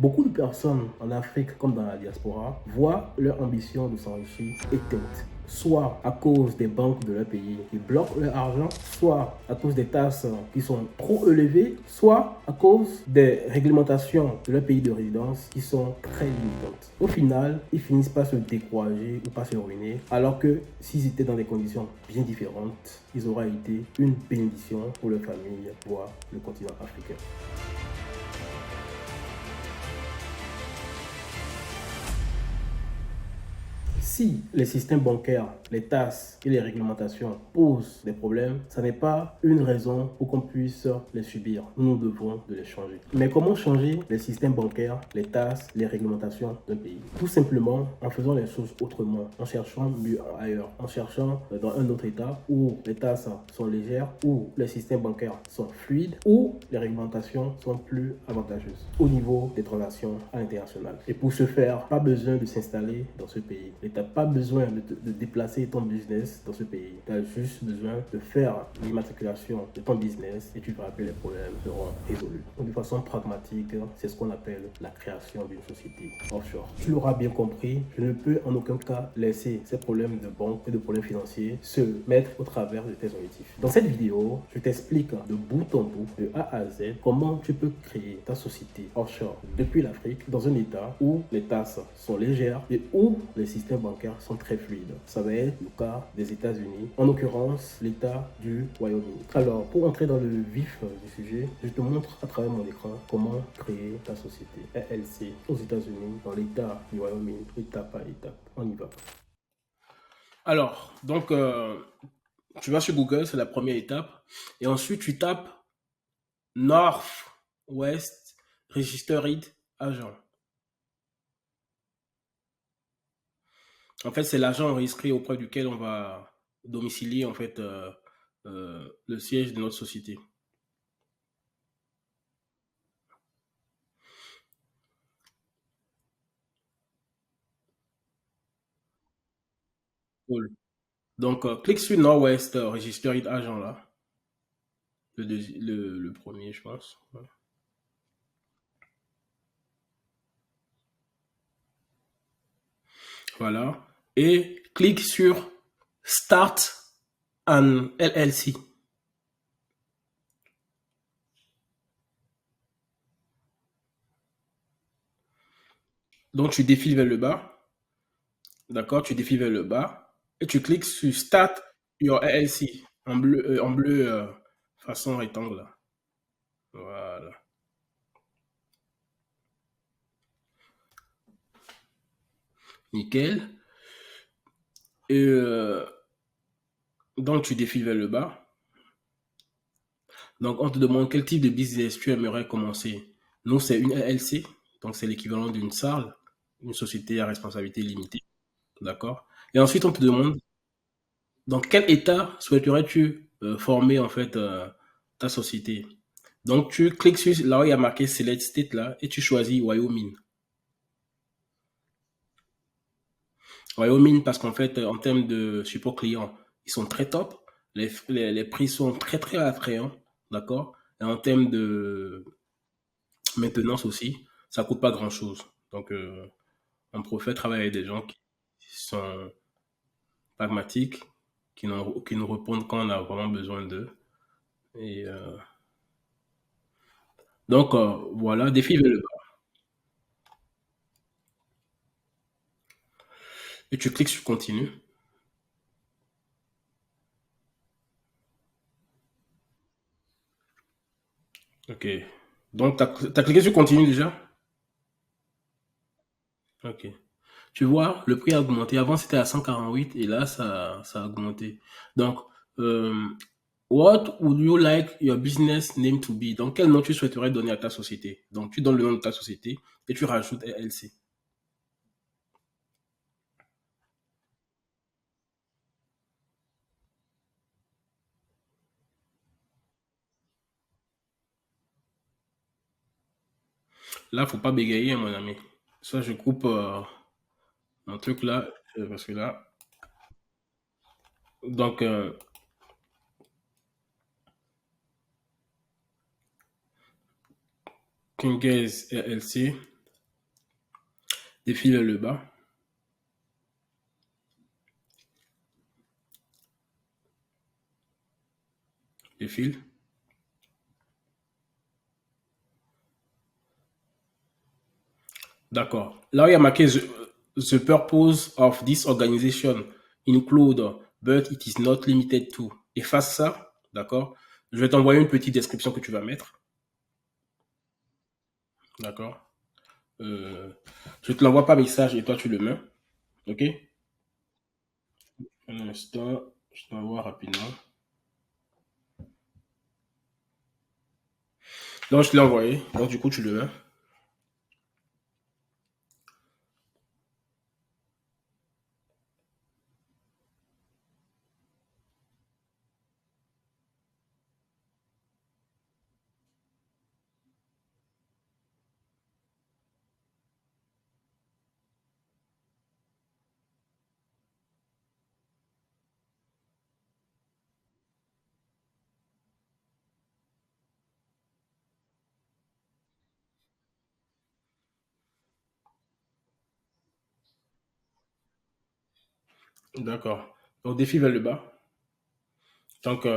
Beaucoup de personnes en Afrique comme dans la diaspora voient leur ambition de s'enrichir éteinte, soit à cause des banques de leur pays qui bloquent leur argent, soit à cause des taxes qui sont trop élevées, soit à cause des réglementations de leur pays de résidence qui sont très limitantes. Au final, ils finissent par se décourager ou par se ruiner, alors que s'ils étaient dans des conditions bien différentes, ils auraient été une bénédiction pour leur famille, voire le continent africain. Si les systèmes bancaires, les tasses et les réglementations posent des problèmes, ça n'est pas une raison pour qu'on puisse les subir. Nous devons de les changer. Mais comment changer les systèmes bancaires, les tasses, les réglementations d'un pays? Tout simplement en faisant les choses autrement, en cherchant mieux ailleurs, en cherchant dans un autre état où les tasses sont légères, où les systèmes bancaires sont fluides, où les réglementations sont plus avantageuses au niveau des transactions à l'international. Et pour ce faire, pas besoin de s'installer dans ce pays. Tu n'as pas besoin de déplacer ton business dans ce pays. Tu as juste besoin de faire l'immatriculation de ton business et tu verras que les problèmes seront résolus. Donc, de façon pragmatique, c'est ce qu'on appelle la création d'une société offshore. Tu l'auras bien compris, je ne peux en aucun cas laisser ces problèmes de banque et de problèmes financiers se mettre au travers de tes objectifs. Dans cette vidéo, je t'explique de bout en bout, de A à Z, comment tu peux créer ta société offshore depuis l'Afrique dans un état où les tasses sont légères et où les systèmes bancaires sont très fluides. Ça va être le cas des États-Unis, en l'occurrence l'état du Wyoming. Alors, pour entrer dans le vif du sujet, je te montre à travers mon écran comment créer ta société LLC aux États-Unis, dans l'état du Wyoming, étape par étape. On y va. Alors, donc, tu vas sur Google, c'est la première étape. Et ensuite, tu tapes Northwest Registered Agent. En fait, c'est l'agent enregistré auprès duquel on va domicilier en fait le siège de notre société. Cool. Donc, clique sur Northwest Registered Agent là, le premier, je pense. Ouais. Voilà. Et clique sur Start an LLC. Donc, tu défiles vers le bas. D'accord, tu défiles vers le bas. Et tu cliques sur Start Your LLC en bleu façon rectangle là. Voilà. Nickel. Et donc, tu défiles vers le bas. Donc, on te demande quel type de business tu aimerais commencer. Nous, c'est une LLC. Donc, c'est l'équivalent d'une SARL, une société à responsabilité limitée. D'accord. Et ensuite, on te demande dans quel état souhaiterais-tu former en fait ta société. Donc, tu cliques sur là où il y a marqué Select State là et tu choisis Wyoming. Wyoming parce qu'en fait, en termes de support client, ils sont très top. Les prix sont très très attrayants. D'accord. Et en termes de maintenance aussi, ça coûte pas grand-chose. Donc, on préfère travailler avec des gens qui sont pragmatiques, qui nous répondent quand on a vraiment besoin d'eux. Et donc, voilà, défi vers le bas. Et tu cliques sur continue. Ok. Donc, tu as cliqué sur continue déjà? Ok. Tu vois, le prix a augmenté. Avant, c'était à 148 et là, ça a augmenté. Donc, euh, what would you like your business name to be? Donc, quel nom tu souhaiterais donner à ta société? Donc, tu donnes le nom de ta société et tu rajoutes LLC. Là, faut pas bégayer, mon ami. Ça, je coupe mon truc là, parce que là. Donc, King's LLC. Défile le bas. Défile. D'accord. Là, il y a marqué the purpose of this organization include, but it is not limited to. Efface ça. D'accord. Je vais t'envoyer une petite description que tu vas mettre. D'accord. Euh, je te l'envoie par message et toi tu le mets. Ok. Un instant. Je t'envoie rapidement. Donc, je te l'ai envoyé. Donc, du coup, tu le mets. D'accord. Donc, défi vers le bas. Donc,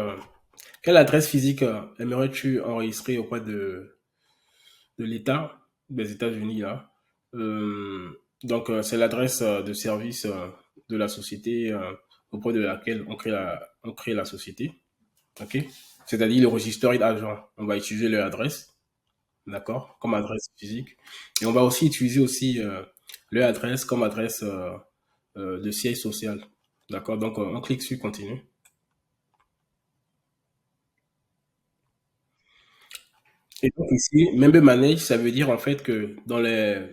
quelle adresse physique aimerais-tu enregistrer auprès de l'État des États-Unis là? C'est l'adresse de service de la société auprès de laquelle on crée la société. OK? C'est-à-dire le registre d'agent. On va utiliser leur adresse, d'accord, comme adresse physique. Et on va aussi utiliser aussi leur adresse comme adresse de siège social. D'accord? Donc, on clique sur continue. Et donc ici, member manage, ça veut dire en fait que dans les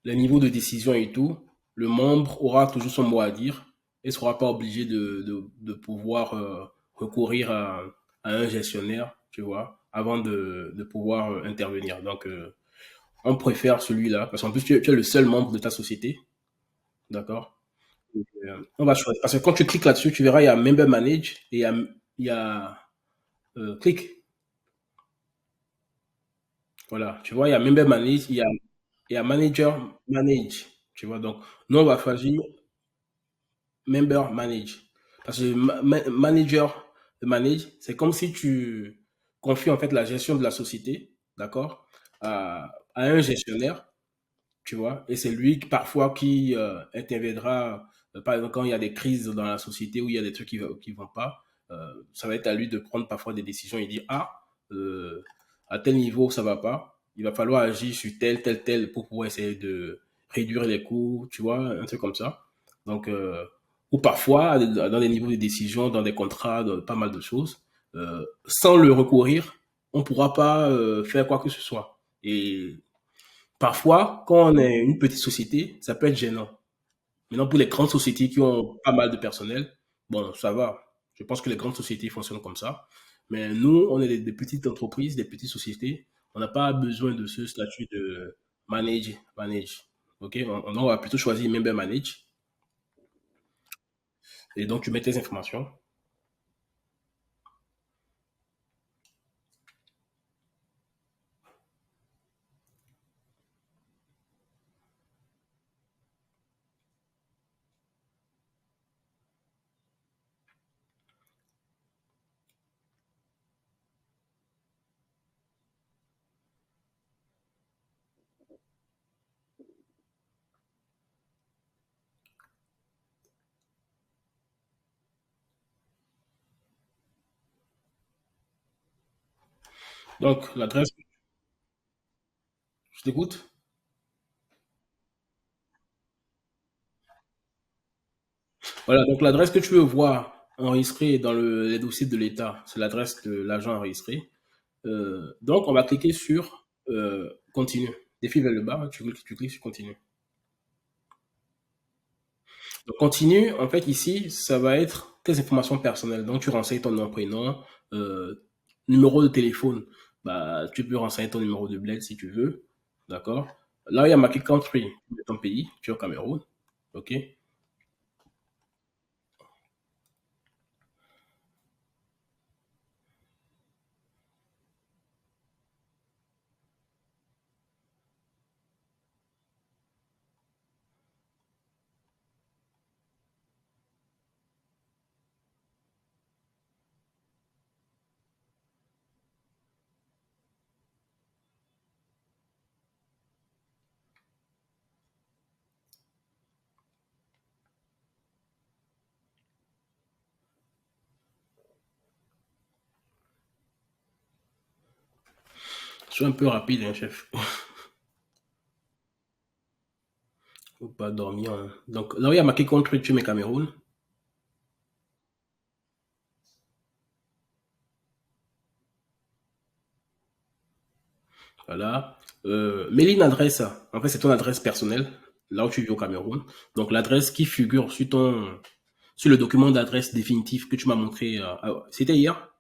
niveaux de décision et tout, le membre aura toujours son mot à dire et ne sera pas obligé de pouvoir recourir à un gestionnaire, tu vois, avant de pouvoir intervenir. Donc, on préfère celui-là parce qu'en plus, tu es le seul membre de ta société, d'accord? On va choisir. Parce que quand tu cliques là-dessus, tu verras, il y a Member Manage et il y a clic. Voilà, tu vois, il y a Member Manage, il y a Manager Manage. Tu vois, donc, nous, on va choisir Member Manage. Parce que Manager Manage, c'est comme si tu confies en fait la gestion de la société, d'accord, à un gestionnaire, tu vois, et c'est lui parfois qui interviendra, par exemple, quand il y a des crises dans la société où il y a des trucs qui vont pas, ça va être à lui de prendre parfois des décisions et dire, ah, euh, à tel niveau, ça va pas, il va falloir agir sur tel, pour pouvoir essayer de réduire les coûts, tu vois, un truc comme ça. Donc, ou parfois, dans des niveaux de décision, dans des contrats, dans pas mal de choses, sans le recourir, on ne pourra pas faire quoi que ce soit. Et parfois, quand on est une petite société, ça peut être gênant. Maintenant, pour les grandes sociétés qui ont pas mal de personnel, bon, ça va. Je pense que les grandes sociétés fonctionnent comme ça. Mais nous, on est des petites entreprises, des petites sociétés. On n'a pas besoin de ce statut de manage. OK? On va plutôt choisir member manage. Et donc, tu mets tes informations. Donc, l'adresse, je t'écoute. Voilà, donc l'adresse que tu veux voir enregistrée dans les dossiers de l'État, c'est l'adresse de l'agent enregistré. Donc, on va cliquer sur continue. Défile vers le bas, tu cliques sur continue. Donc, continue, en fait, ici, ça va être tes informations personnelles. Donc, tu renseignes ton nom, prénom, euh, numéro de téléphone. Bah, tu peux renseigner ton numéro de bled si tu veux. D'accord? Là, il y a marqué country, ton pays, tu es au Cameroun. OK? Sois un peu rapide, hein, chef. Faut pas dormir, hein. Donc, là où il y a marqué contre tu mets Cameroun. Voilà. Mets une adresse. En fait, c'est ton adresse personnelle, là où tu vis au Cameroun. Donc, l'adresse qui figure sur le document d'adresse définitif que tu m'as montré. C'était hier?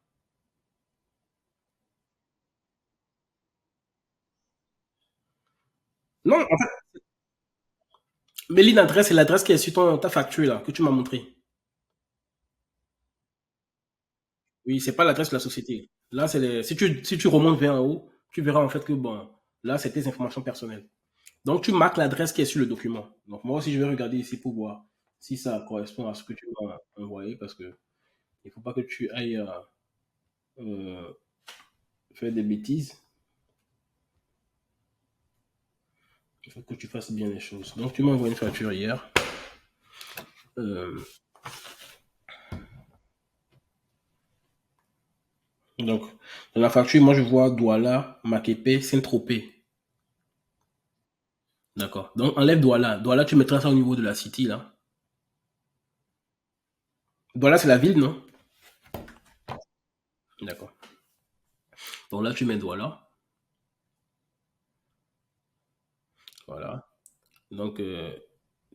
Non, en fait, mets une adresse, c'est l'adresse qui est sur ta facture, là, que tu m'as montré. Oui, c'est pas l'adresse de la société. Là, si tu remontes vers en haut, tu verras en fait que, bon, là, c'est tes informations personnelles. Donc, tu marques l'adresse qui est sur le document. Donc, moi aussi, je vais regarder ici pour voir si ça correspond à ce que tu m'as envoyé parce que il faut pas que tu ailles euh, faire des bêtises. Il faut que tu fasses bien les choses. Donc, tu m'as envoyé une facture hier. Euh, donc, dans la facture, moi, je vois Douala, Makepe, Saint-Tropez. D'accord. Donc, enlève Douala. Douala, tu mettras ça au niveau de la city, là. Douala, c'est la ville, non? D'accord. Donc là, tu mets Douala. Voilà. Donc,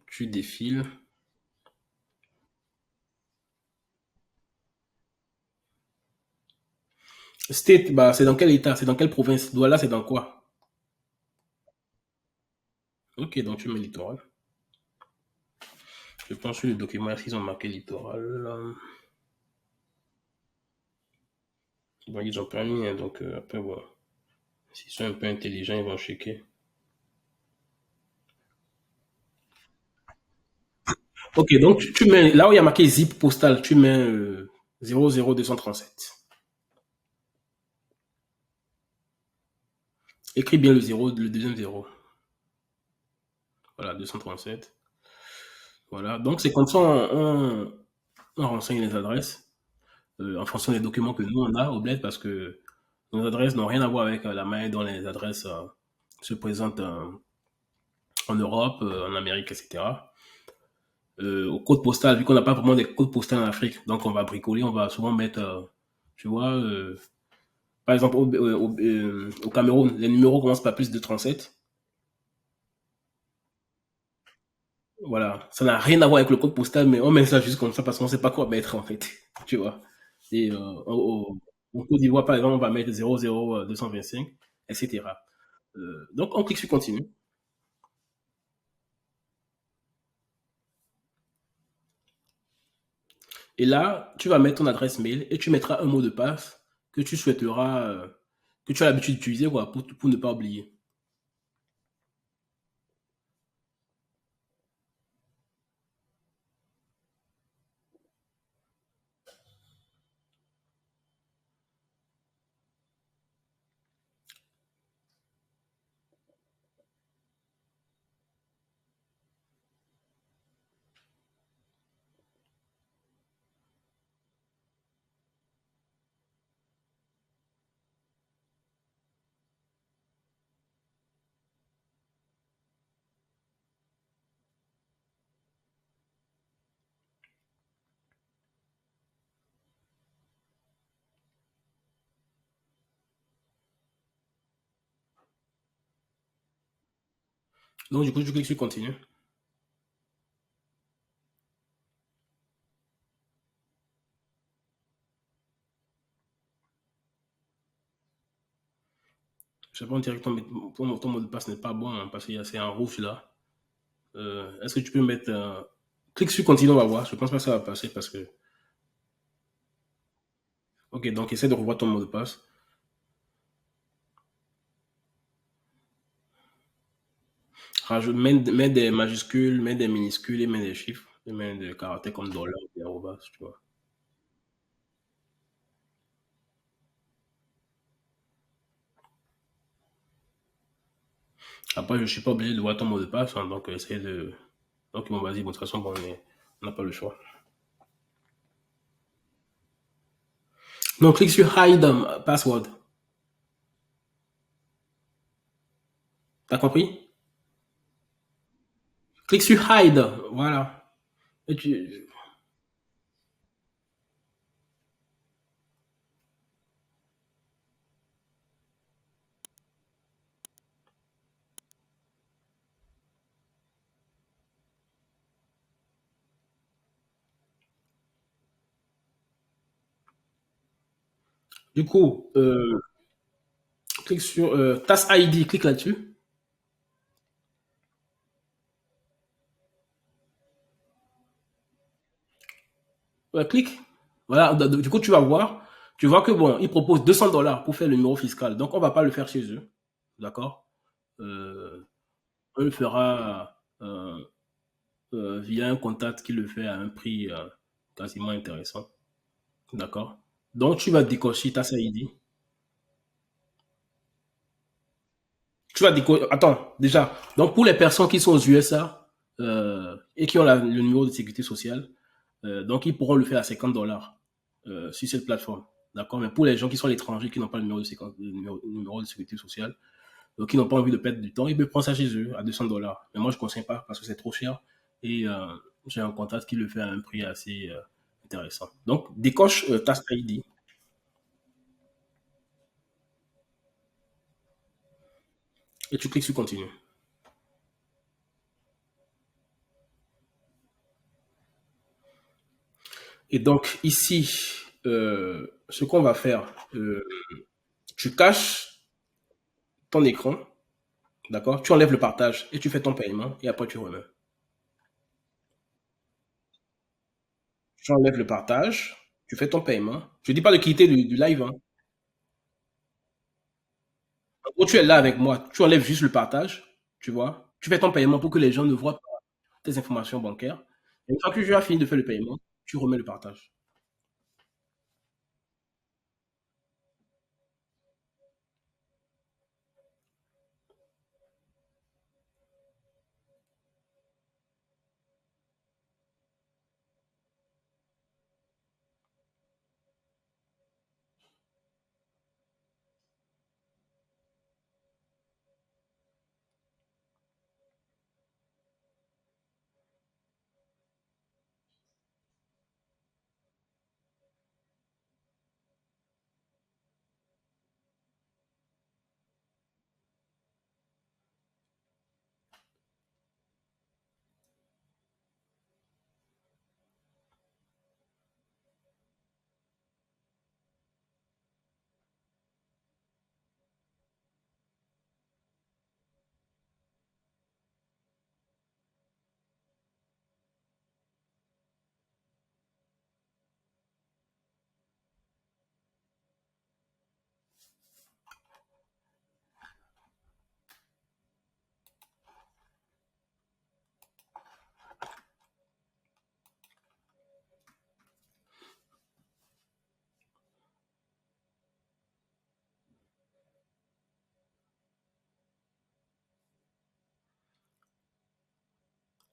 tu défiles. State, bah, c'est dans quel état? C'est dans quelle province? Douala, c'est dans quoi? Ok, donc tu mets littoral. Je pense sur le document, est-ce qu'ils ont marqué littoral? Bon, ils ont pas mis, hein, donc après, voilà. S'ils sont un peu intelligents, ils vont checker. Ok, donc tu mets, là où il y a marqué zip postal, tu mets 00237. Écris bien le zéro, le deuxième zéro. Voilà, 237. Voilà, donc c'est comme ça on renseigne les adresses en fonction des documents que nous on a au bled parce que nos adresses n'ont rien à voir avec la manière dont les adresses se présentent en Europe, en Amérique, etc. Au code postal, vu qu'on n'a pas vraiment des codes postaux en Afrique, donc on va bricoler, on va souvent mettre, tu vois, par exemple au Cameroun, les numéros commencent par plus de 37. Voilà, ça n'a rien à voir avec le code postal, mais on met ça juste comme ça parce qu'on ne sait pas quoi mettre en fait, tu vois. Et au Côte d'Ivoire, par exemple, on va mettre 00225, etc. Donc on clique sur continue. Et là, tu vas mettre ton adresse mail et tu mettras un mot de passe que tu souhaiteras, que tu as l'habitude d'utiliser quoi, pour ne pas oublier. Donc du coup, tu cliques sur continue. Je sais pas, on dirait que ton mot de passe n'est pas bon hein, parce qu'il y a c'est en rouge là. Est-ce que tu peux mettre. Clique sur continue, on va voir. Je pense pas que ça va passer parce que. Ok, donc essaie de revoir ton mot de passe. Mets des majuscules, mets des minuscules et mets des chiffres. Et mets des caractères comme dollar et arrobas, tu vois. Après, je suis pas obligé de voir ton mot de passe, hein, donc essaye de. Donc, bon, vas-y, bon, de toute façon, bon, on n'a pas le choix. Donc, clique sur Hide password. T'as compris? Clique sur Hide. Voilà. Et du coup, clique sur Task ID, clique là-dessus. Ouais, clique. Voilà, du coup, tu vois que bon, ils proposent $200 pour faire le numéro fiscal. Donc, on va pas le faire chez eux. D'accord? Euh, on le fera via un contact qui le fait à un prix quasiment intéressant. D'accord? Donc, tu vas décocher ta ID. Tu vas décocher. Attends, déjà. Donc, pour les personnes qui sont aux USA et qui ont le numéro de sécurité sociale, donc ils pourront le faire à $50 sur cette plateforme. D'accord? Mais pour les gens qui sont à l'étranger, qui n'ont pas le numéro de, numéro de sécurité sociale, donc qui n'ont pas envie de perdre du temps, ils peuvent prendre ça chez eux à $200. Mais moi, je ne conseille pas parce que c'est trop cher. Et j'ai un contact qui le fait à un prix assez intéressant. Donc, décoche Task ID et tu cliques sur Continue. Et donc, ici, ce qu'on va faire, tu caches ton écran, d'accord? Tu enlèves le partage et tu fais ton paiement et après tu remets. Tu enlèves le partage, tu fais ton paiement. Je ne dis pas de quitter du live, hein. En gros, tu es là avec moi, tu enlèves juste le partage, tu vois. Tu fais ton paiement pour que les gens ne voient pas tes informations bancaires. Et une fois que tu as fini de faire le paiement, tu remets le partage.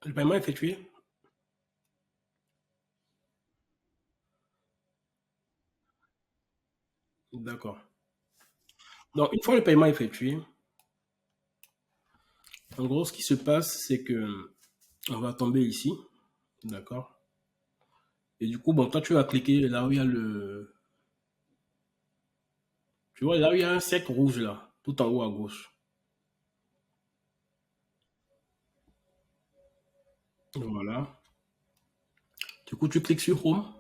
Le paiement est effectué. D'accord. Donc, une fois le paiement effectué, en gros, ce qui se passe, c'est que on va tomber ici. D'accord. Et du coup, bon, toi, tu vas cliquer là où il y a le. Tu vois, là où il y a un cercle rouge, là, tout en haut à gauche. Voilà. Du coup, tu cliques sur Home.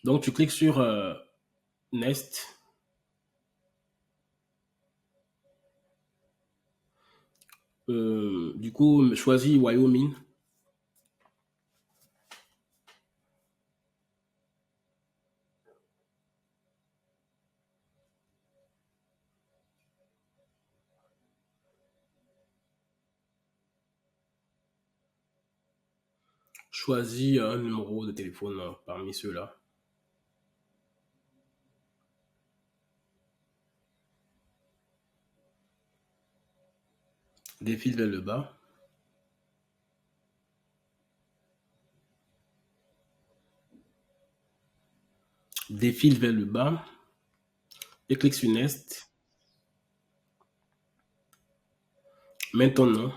Donc, tu cliques sur Nest. Du coup, choisis Wyoming. Choisis un numéro de téléphone parmi ceux-là. Défile vers le bas. Défile vers le bas et clique sur Next. Maintenant,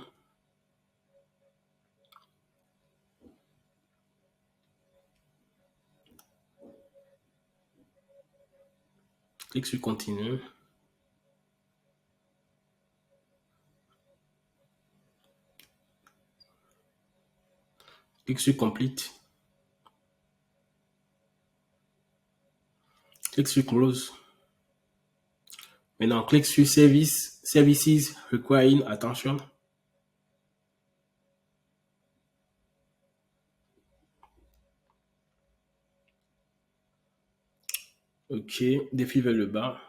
clique sur Continue. Clique sur Complete. Clique sur Close. Maintenant, clique sur Services Requiring Attention. OK, défile vers le bas.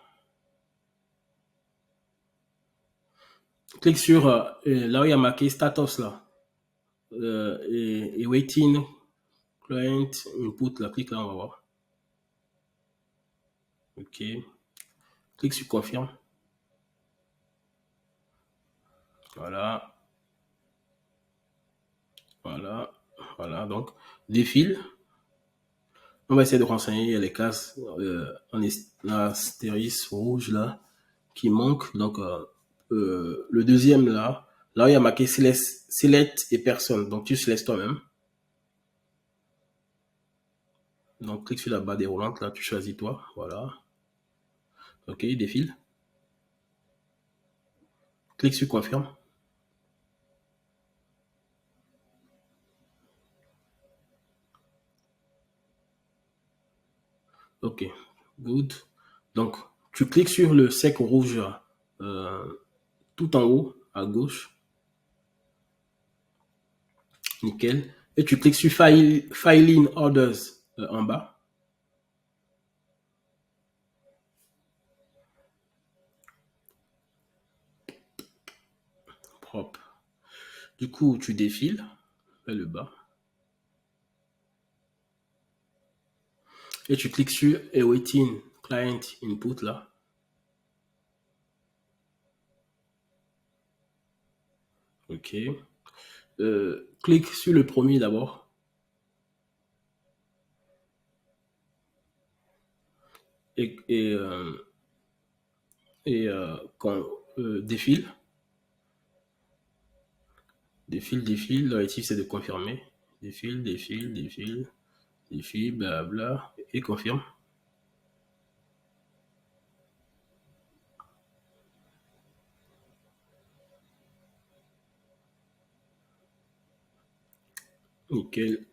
Clique sur là où il y a marqué Status là. Et Waiting Client Input là. Clique là, on va voir. OK. Clique sur Confirme. Voilà. Voilà. Voilà. Donc, défile. On va essayer de renseigner les cases en astérisque rouge là qui manque. Donc, le deuxième là où il y a marqué Select et personne. Donc, tu laisses toi-même. Donc, clique sur la barre déroulante là, tu choisis toi. Voilà. OK, défile. Clique sur Confirme. OK, good. Donc, tu cliques sur le cercle rouge euh, tout en haut à gauche. Nickel. Et tu cliques sur Filing Orders en bas. Propre. Du coup, tu défiles vers le bas. Et tu cliques sur Awaiting Client Input là. OK. Clique sur le premier d'abord. Et quand défile. Défile. L'objectif, c'est de confirmer. Défile, blabla. Et confirme. Nickel.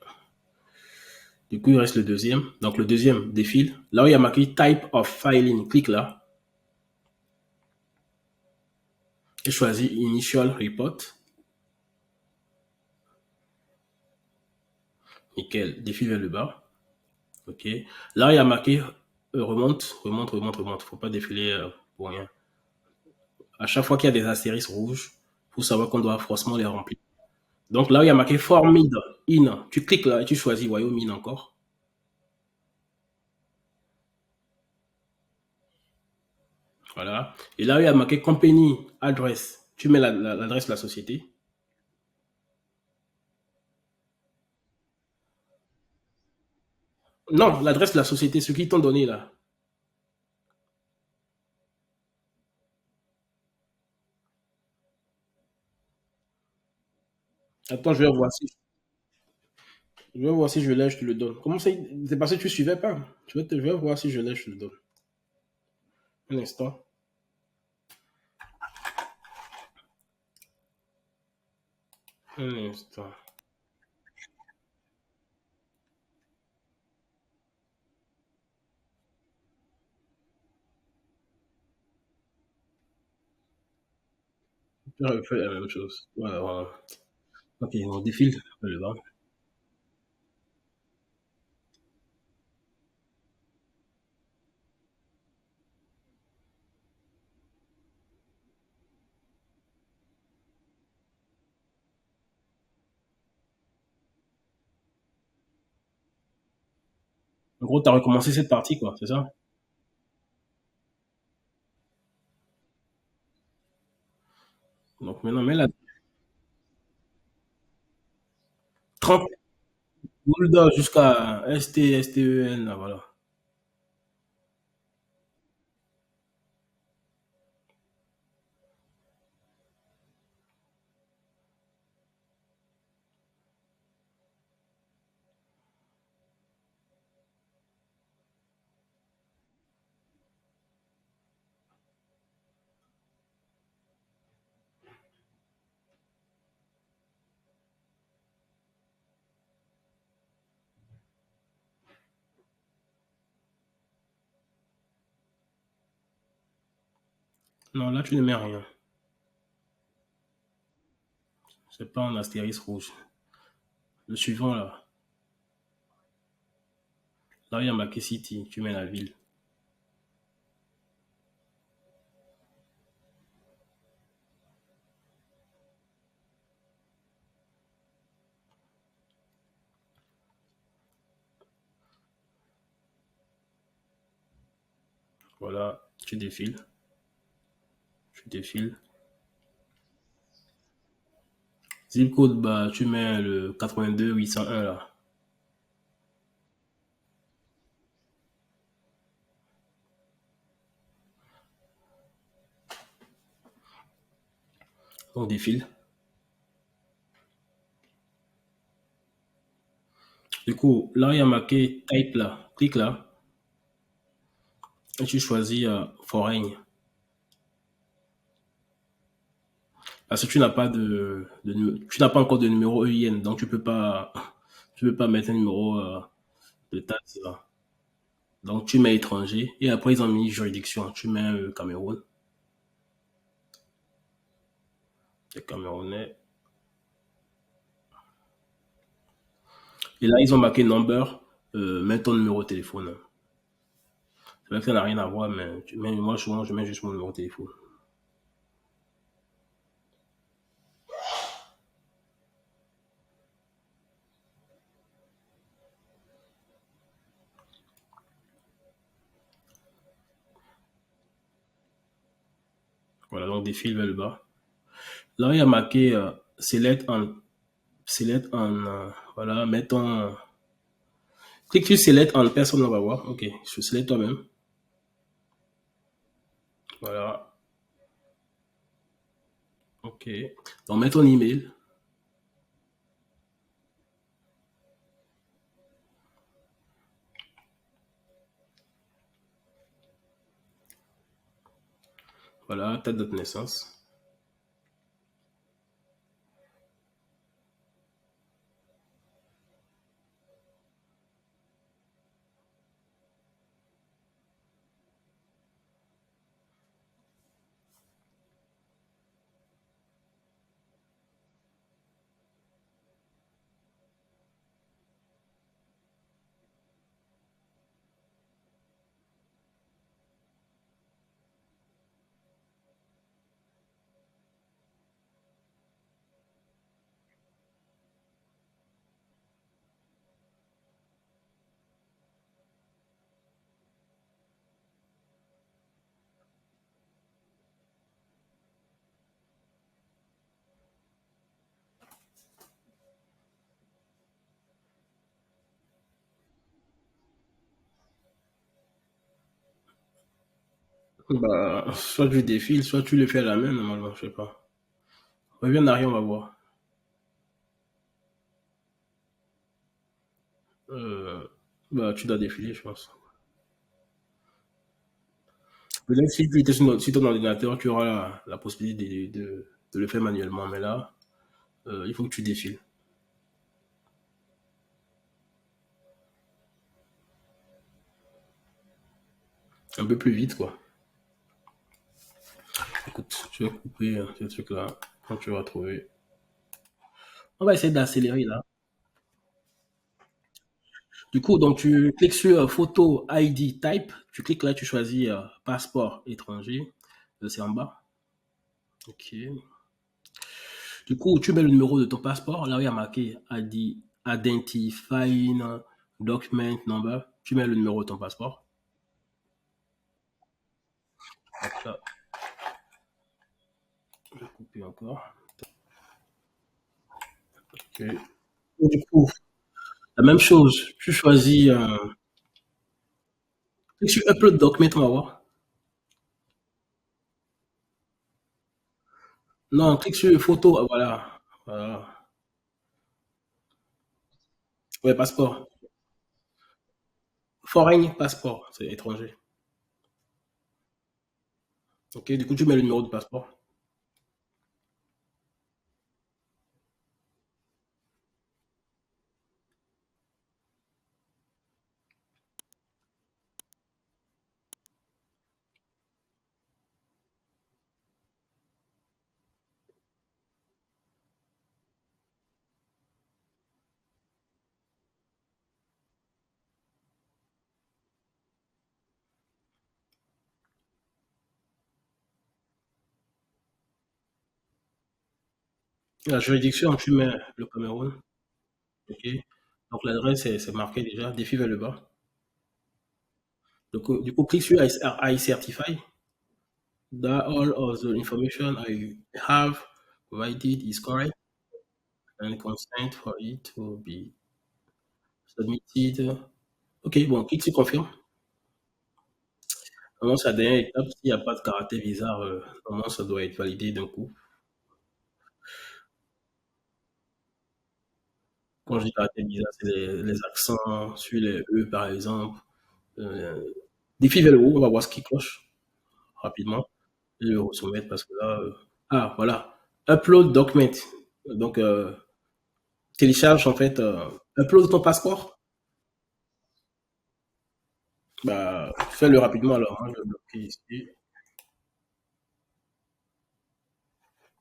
Du coup, il reste le deuxième. Donc, le deuxième défile. Là où il y a marqué Type of Filing, clique là. Et choisis Initial Report. Nickel. Défile vers le bas. OK. Là, il y a marqué remonte. Faut pas défiler pour rien. À chaque fois qu'il y a des astérisques rouges, faut savoir qu'on doit forcément les remplir. Donc là où il y a marqué Form in, tu cliques là et tu choisis Wyoming encore. Voilà. Et là où il y a marqué Company Address, tu mets l'adresse de la société. Non, l'adresse de la société, ce qu'ils t'ont donné là. Attends, je vais voir si je l'ai, je te le donne. Comment ça? C'est parce que tu suivais pas. Je vais voir si je l'ai, je te le donne. Un instant. Un instant. Je vais faire la même chose. Voilà. Ok, on défile le bas. En gros, tu as recommencé cette partie, quoi, c'est ça? Donc maintenant, mets la 30 Boulda jusqu'à STEN, là, voilà. Non, là, tu ne mets rien. C'est pas un astérisque rouge. Le suivant, là. Là, il y a marqué City. Tu mets la ville. Voilà. Tu défiles. Tu défiles. Zip code, bah, tu mets le 82 801, là. On défile. Du coup, là, il y a marqué type, là. Clique là. Et tu choisis foreign. Parce que tu n'as pas encore de numéro EIN, donc tu peux pas mettre un numéro de taxe là. Donc tu mets étranger et après ils ont mis juridiction. Tu mets Cameroun, c'est Camerounais. Et là ils ont marqué number, mets ton numéro de téléphone. C'est vrai que ça n'a rien à voir, mais moi souvent je mets juste mon numéro de téléphone. Voilà, donc défile vers le bas. Là il y a marqué voilà, mets ton. Clique sur select en personne, on va voir. Ok, je select toi-même. Voilà, ok. Donc mets ton email. Voilà, ta date de naissance. Bah, soit tu défiles, soit tu le fais à la main, normalement, je sais pas. Reviens en arrière, on va voir. Euh, Bah, tu dois défiler, je pense. Peut-être si tu étais sur ton ordinateur, tu auras la possibilité de le faire manuellement, mais là, il faut que tu défiles. Un peu plus vite, quoi. Écoute, je vais couper ce truc-là quand tu vas trouver. On va essayer d'accélérer là. Du coup, donc tu cliques sur photo ID type, tu cliques là, tu choisis passeport étranger. C'est en bas. Ok. Du coup, tu mets le numéro de ton passeport. Là où il y a marqué Identifying Document Number. Tu mets le numéro de ton passeport. Donc là, je vais couper encore. Ok. Et du coup, la même chose. Tu choisis. Clique sur Upload Document, on va voir. Non, clique sur photo. Voilà. Voilà. Ouais, passeport. Foreign passeport. C'est étranger. Ok, du coup, tu mets le numéro du passeport. La juridiction, tu mets le Cameroun. OK. Donc l'adresse, c'est marqué déjà, défi vers le bas. Du coup, clique sur I certify that all of the information I have provided is correct and consent for it to be submitted. OK, bon, clique sur confirme. Normalement, c'est la dernière étape. S'il n'y a pas de caractère bizarre, normalement, ça doit être validé d'un coup. Quand je dis caractère bizarre, c'est les accents sur les E, par exemple. Euh, Défi vers le haut, on va voir ce qui cloche rapidement. Et le soumettre parce que là. Ah, voilà. Upload document. Donc, télécharge en fait. Upload ton passeport. Bah, fais-le rapidement alors. Moi, je vais bloquer ici.